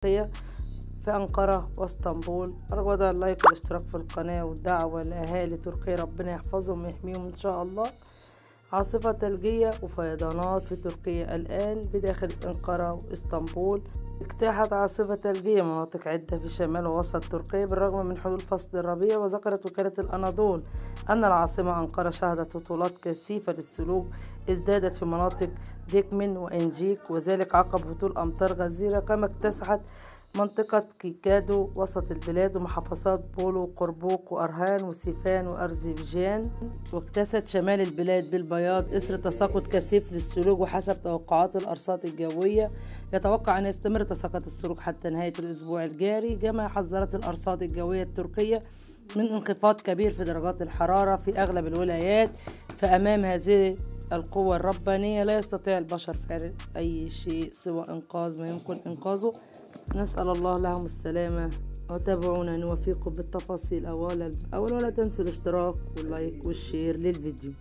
تركيا في أنقرة واسطنبول. أرجو اللايك والاشتراك في القناة والدعوة لأهالي تركيا، ربنا يحفظهم ويحميهم إن شاء الله. عاصفة ثلجية وفيضانات في تركيا الآن بداخل أنقرة واسطنبول. اجتاحت عاصفة ثلجية مناطق عدة في شمال ووسط تركيا بالرغم من حلول فصل الربيع. وذكرت وكالة الأناضول أن العاصمة أنقرة شهدت هطولات كثيفة للثلوج ازدادت في مناطق ديكمن وإنجيك، وذلك عقب هطول أمطار غزيرة. كما اكتسحت منطقة كيكادو وسط البلاد ومحافظات بولو وقربوق وأرهان وسيفان وأرزيفجان، واكتست شمال البلاد بالبياض إثر تساقط كثيف للثلوج. وحسب توقعات الأرصاد الجوية يتوقع أن يستمر تساقط الثلوج حتى نهاية الأسبوع الجاري. كما حذرت الأرصاد الجوية التركية من انخفاض كبير في درجات الحرارة في أغلب الولايات. فأمام هذه القوة الربانية لا يستطيع البشر فعل أي شيء سوى إنقاذ ما يمكن إنقاذه. نسأل الله لهم السلامة، وتابعونا نوفيكم بالتفاصيل أولا بأول. ولا تنسوا الاشتراك واللايك والشير للفيديو.